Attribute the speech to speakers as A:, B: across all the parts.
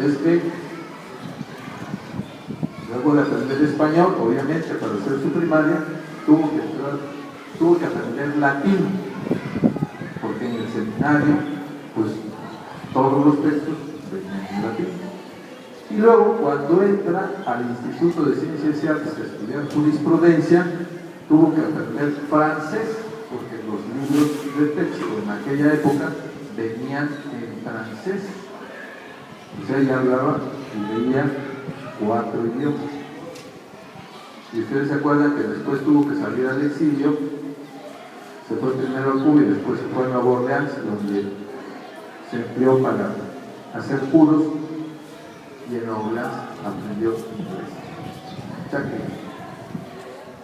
A: es que luego de aprender español, obviamente para hacer su primaria, tuvo que aprender latín, porque en el seminario, pues todos los textos venían en latín. Y luego, cuando entra al Instituto de Ciencias y Artes a estudiar jurisprudencia, tuvo que aprender francés, porque los libros de texto en aquella época venían en francés. O sea, ella hablaba y leía 4 idiomas. Y ustedes se acuerdan que después tuvo que salir al exilio, se fue primero a Cuba y después se fue a Nueva Orleans, donde se empleó para hacer puros, y en Nueva Orleans aprendió inglés. O sea que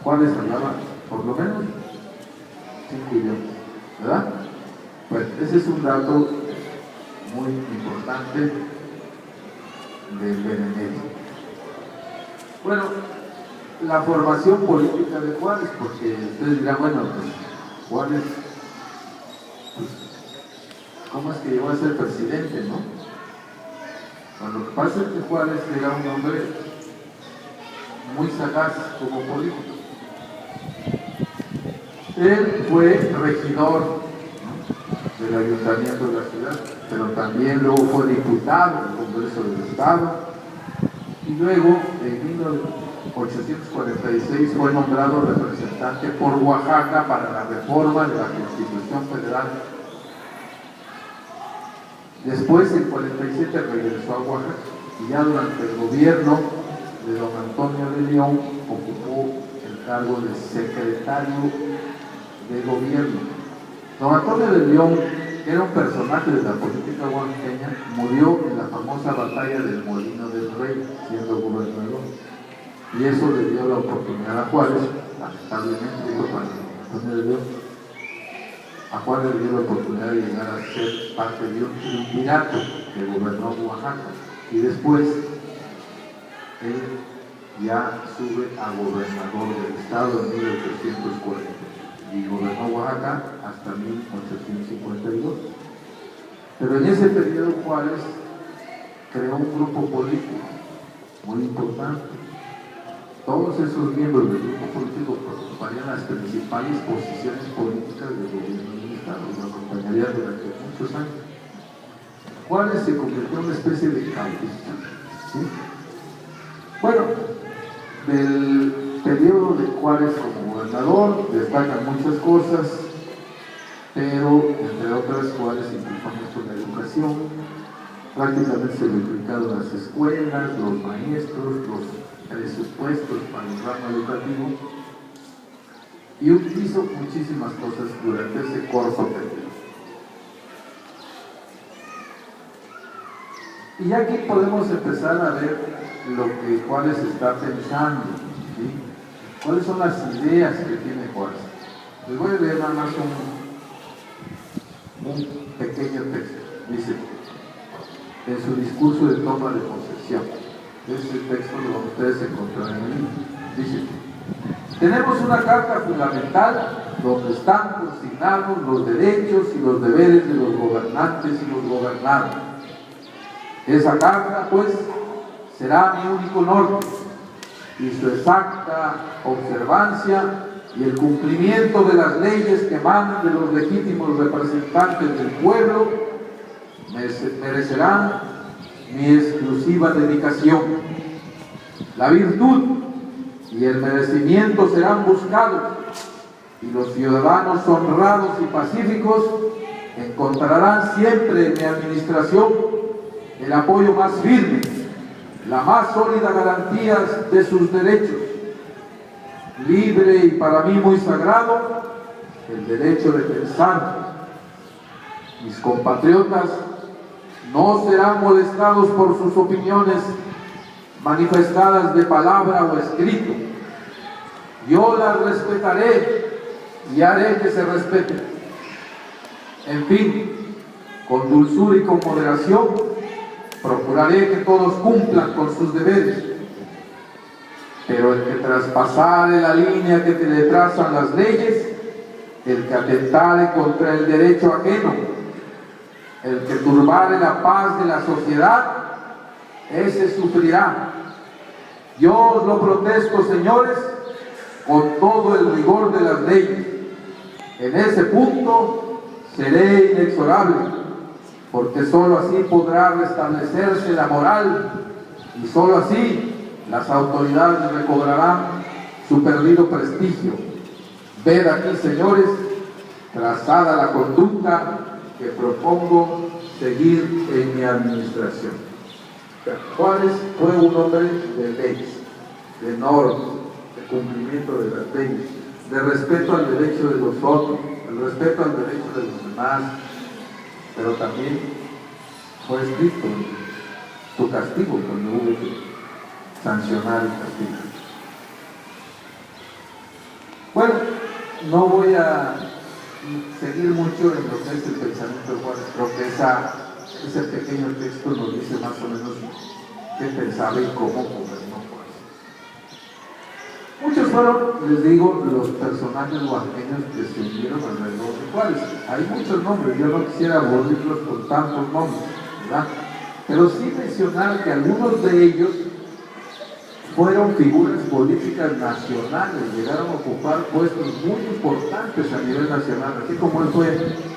A: Juárez hablaba por lo menos 5 idiomas, ¿verdad? Pues ese es un dato muy importante del Benemérito. Bueno, la formación política de Juárez, porque ustedes dirán, bueno, pues Juárez, pues, ¿cómo es que llegó a ser presidente, no? Bueno, lo que pasa es que Juárez era un hombre muy sagaz como político. Él fue regidor, ¿no?, del ayuntamiento de la ciudad, pero también luego fue diputado del Congreso del Estado, y luego en 1846 fue nombrado representante por Oaxaca para la reforma de la Constitución Federal. Después, en 47, regresó a Oaxaca, y ya durante el gobierno de don Antonio de León ocupó el cargo de secretario de gobierno. Don Antonio de León, que era un personaje de la política oaxaqueña, murió en la famosa batalla del Molino del Rey, siendo gobernador. Y eso le dio la oportunidad a Juárez, lamentablemente, digo, para Antonio de León, a Juárez le dio la oportunidad de llegar a ser parte de un triunvirato que gobernó Oaxaca. Y después, él ya sube a gobernador del estado en 1840 y gobernó Oaxaca hasta 1852. Pero en ese periodo Juárez creó un grupo político muy importante. Todos esos miembros del grupo político ocuparían las principales posiciones políticas del gobierno del estado, lo acompañaría durante muchos años. Juárez se convirtió en una especie de caudillo, ¿sí? Bueno, del periodo de Juárez como gobernador destacan muchas cosas, pero entre otras Juárez impulsó mucho la educación. Prácticamente se duplicaron las escuelas, los maestros, los presupuestos para el ramo educativo, y hizo muchísimas cosas durante ese corto periodo. Y aquí podemos empezar a ver lo que Juárez está pensando, ¿sí? ¿Cuáles son las ideas que tiene Juárez? Les voy a leer nada más un pequeño texto. Dice, en su discurso de toma de posesión, ese texto lo ustedes encontrarán en el libro. Dice, tenemos una carta fundamental donde están consignados los derechos y los deberes de los gobernantes y los gobernados. Esa carta, pues, será mi único norte, y su exacta observancia y el cumplimiento de las leyes que emanan de los legítimos representantes del pueblo merecerán mi exclusiva dedicación. La virtud y el merecimiento serán buscados, y los ciudadanos honrados y pacíficos encontrarán siempre en mi administración el apoyo más firme, la más sólida garantía de sus derechos, libre y para mí muy sagrado, el derecho de pensar. Mis compatriotas no serán molestados por sus opiniones manifestadas de palabra o escrito. Yo las respetaré y haré que se respeten. En fin, con dulzura y con moderación, procuraré que todos cumplan con sus deberes. Pero el que traspasare la línea que le trazan las leyes, el que atentare contra el derecho ajeno, el que turbare la paz de la sociedad, ese sufrirá. Yo os lo protesto, señores, con todo el rigor de las leyes. En ese punto seré inexorable, porque sólo así podrá restablecerse la moral y sólo así las autoridades recobrarán su perdido prestigio. Ved aquí, señores, trazada la conducta que propongo seguir en mi administración. Juárez fue un hombre de leyes, de normas, de cumplimiento de las leyes, de respeto al derecho de los otros, el respeto al derecho de los demás, pero también fue escrito su castigo cuando hubo que sancionar el castigo. Bueno, no voy a seguir mucho en lo que es el pensamiento de Juárez. Creo que ese pequeño texto nos dice más o menos qué pensaba y cómo gobernó Juárez. Muchos fueron, les digo, los personajes oaxaqueños que se unieron alrededor de Juárez. Hay muchos nombres, yo no quisiera aburrirlos con tantos nombres, ¿verdad? Pero sí mencionar que algunos de ellos fueron figuras políticas nacionales, llegaron a ocupar puestos muy importantes a nivel nacional, así como él fue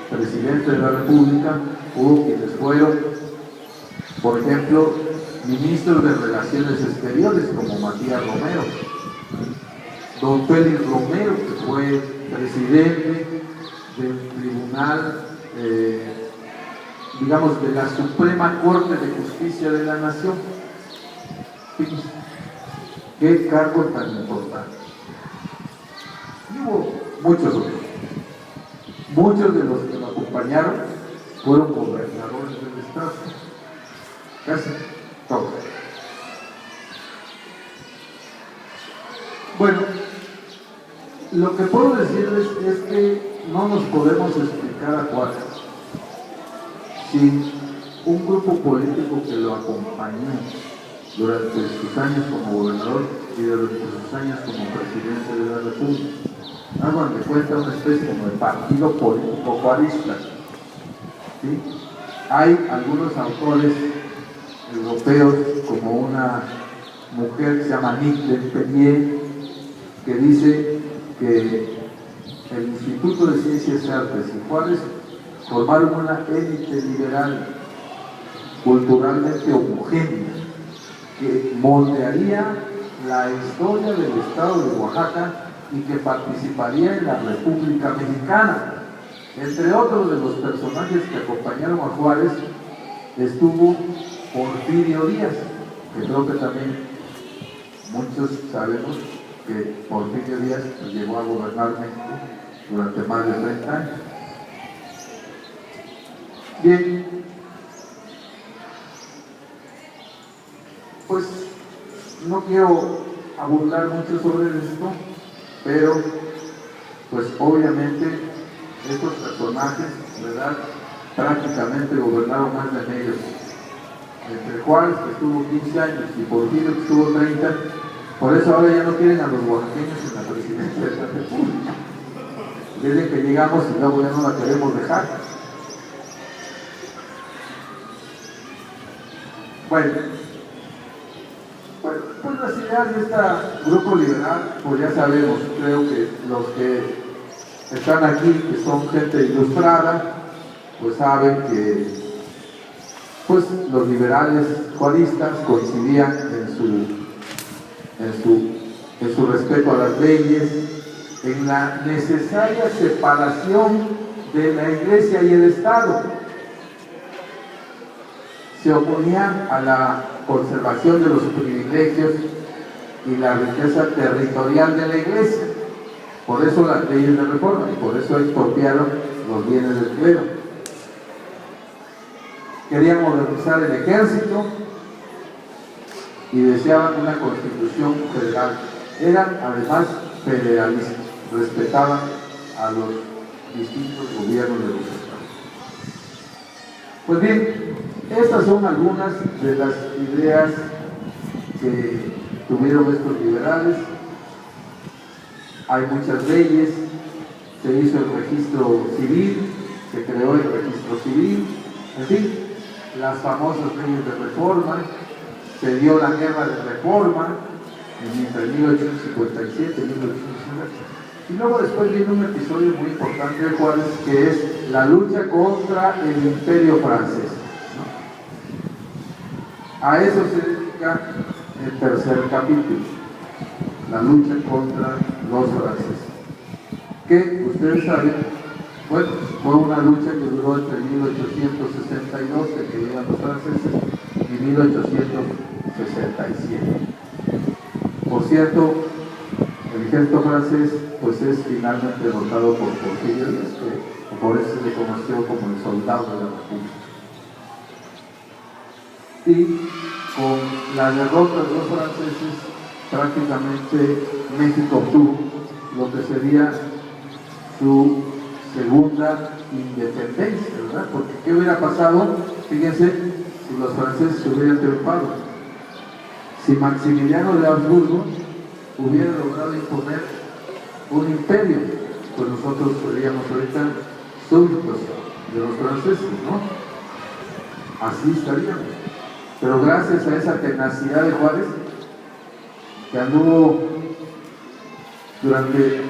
A: presidente de la República, hubo quienes fueron, por ejemplo, ministros de Relaciones Exteriores, como Matías Romero, don Félix Romero, que fue presidente del Tribunal, digamos, de la Suprema Corte de Justicia de la Nación. Fíjense, qué cargo tan importante. Y hubo muchos otros. Muchos de los que lo acompañaron fueron gobernadores del estado. Casi todos. Bueno, lo que puedo decirles es que no nos podemos explicar a Juárez sin un grupo político que lo acompañó durante sus años como gobernador y durante sus años como presidente de la República. Hagan de cuenta una especie como de partido político juarista. ¿Sí? Hay algunos autores europeos, como una mujer que se llama Nick Pellier, que dice que el Instituto de Ciencias y Artes y Juárez formaron una élite liberal, culturalmente homogénea, que moldearía la historia del estado de Oaxaca y que participaría en la República Mexicana. Entre otros de los personajes que acompañaron a Juárez estuvo Porfirio Díaz, que creo que también muchos sabemos que Porfirio Díaz llegó a gobernar México durante más de 30 años. Bien, pues no quiero abundar mucho sobre esto, pero pues obviamente estos personajes, ¿verdad?, prácticamente gobernaron más de medio. Entre Juárez, que estuvo 15 años, y Porfirio, que estuvo 30, por eso ahora ya no quieren a los oaxaqueños en la presidencia de la República. Desde que llegamos y luego ya no la queremos dejar. Bueno, pues las ideas de este grupo liberal, pues ya sabemos, creo que los que están aquí, que son gente ilustrada, pues saben que pues los liberales juaristas coincidían en su respeto a las leyes, en la necesaria separación de la Iglesia y el Estado. Se oponían a la conservación de los privilegios y la riqueza territorial de la Iglesia. Por eso las leyes de reforma y por eso expropiaron los bienes del clero. Querían modernizar el ejército y deseaban una constitución federal. Eran además federalistas, respetaban a los distintos gobiernos de los estados. Pues bien, estas son algunas de las ideas que tuvieron estos liberales. Hay muchas leyes, se hizo el registro civil, se creó el registro civil, en fin, las famosas leyes de reforma, se dio la guerra de reforma entre 1857 y 1860. Y luego después viene un episodio muy importante de Juárez, que es la lucha contra el imperio francés, ¿no? A eso se dedica el tercer capítulo, la lucha contra los franceses, que ustedes saben, bueno, fue una lucha que duró entre 1862, que llegan los franceses, y 1867. Por cierto, el ejército francés pues es finalmente derrotado por Porfirio Díaz, que por eso se le conoció como el soldado de la República. Y con la derrota de los franceses, prácticamente México obtuvo lo que sería su segunda independencia, ¿verdad? Porque ¿qué hubiera pasado? Fíjense, si los franceses hubieran triunfado. Si Maximiliano de Habsburgo hubiera logrado imponer un imperio, pues nosotros seríamos ahorita súbditos de los franceses, ¿no? Así estaríamos. Pero gracias a esa tenacidad de Juárez, que anduvo durante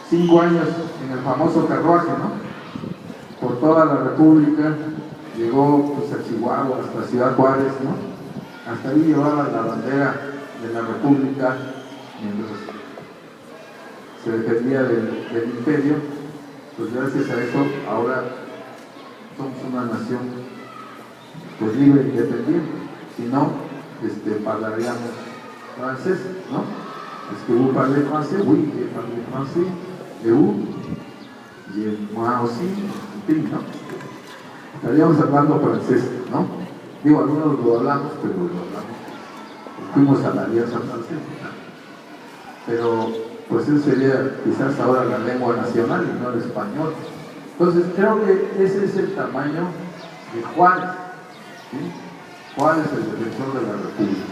A: 5 años en el famoso carruaje, ¿no? Por toda la República, llegó pues a Chihuahua, hasta Ciudad Juárez, ¿no? Hasta ahí llevaba la bandera de la República mientras se defendía del imperio. Pues gracias a eso ahora somos una nación pues libre e independiente. Si no, hablaríamos francés, ¿no? Es que vous parlez français, oui, je parle français, et vous, moi aussi, ¿no? Estaríamos hablando francés, ¿no? Digo, algunos lo hablamos, pero lo hablamos. Fuimos a la Alianza Francesa, ¿no? Pero pues eso sería quizás ahora la lengua nacional y no el español. Entonces creo que ese es el tamaño de Juárez, ¿sí? Juárez, el defensor de la República.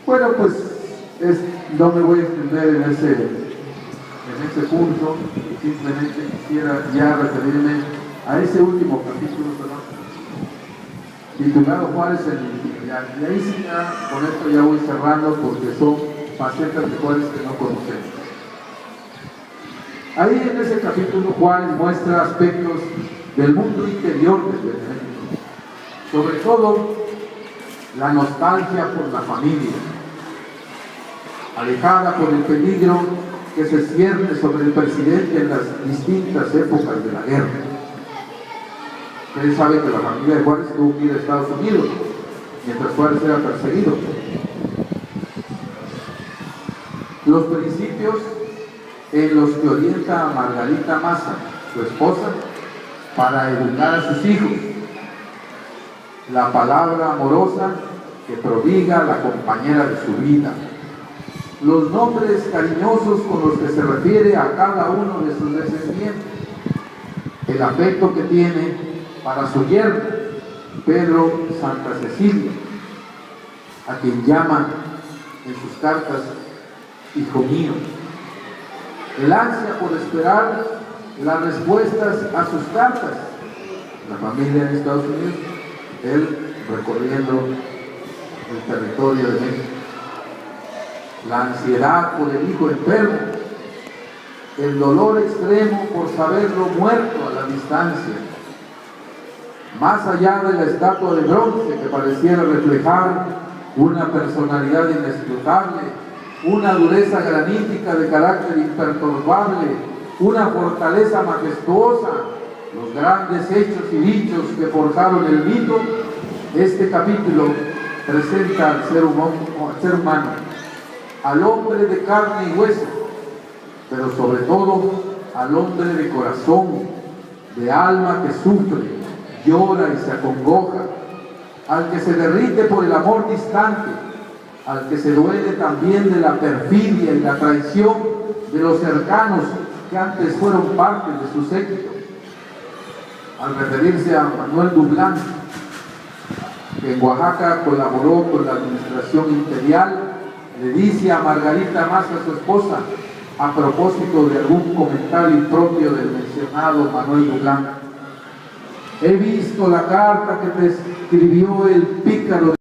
A: Bueno, pues no me voy a extender en ese curso, simplemente quisiera ya referirme a ese último capítulo, perdón, titulado Juárez en la intimidad. Y ahí sí ya, con esto ya voy cerrando porque son facetas de Juárez que no conocemos. Ahí en ese capítulo Juárez muestra aspectos del mundo interior de México, sobre todo la nostalgia por la familia, alejada por el peligro que se cierne sobre el presidente en las distintas épocas de la guerra. Ustedes saben que la familia de Juárez tuvo que ir a Estados Unidos mientras Juárez era perseguido. Los principios en los que orienta a Margarita Maza, su esposa, para educar a sus hijos. La palabra amorosa que prodiga la compañera de su vida. Los nombres cariñosos con los que se refiere a cada uno de sus descendientes. El afecto que tiene para su yerno, Pedro Santa Cecilia, a quien llama en sus cartas hijo mío. El ansia por esperar las respuestas a sus cartas. La familia en Estados Unidos, él recorriendo el territorio de México. La ansiedad por el hijo enfermo, el dolor extremo por saberlo muerto a la distancia, más allá de la estatua de bronce que pareciera reflejar una personalidad inescrutable, una dureza granítica de carácter imperturbable, una fortaleza majestuosa, los grandes hechos y dichos que forjaron el mito. Este capítulo presenta al ser humano, al hombre de carne y hueso, pero sobre todo al hombre de corazón, de alma que sufre, llora y se acongoja, al que se derrite por el amor distante, al que se duele también de la perfidia y la traición de los cercanos que antes fueron parte de su séquito. Al referirse a Manuel Dublán, que en Oaxaca colaboró con la administración imperial, le dice a Margarita Maza, su esposa, a propósito de algún comentario impropio del mencionado Manuel Dublán: he visto la carta que te escribió el pícaro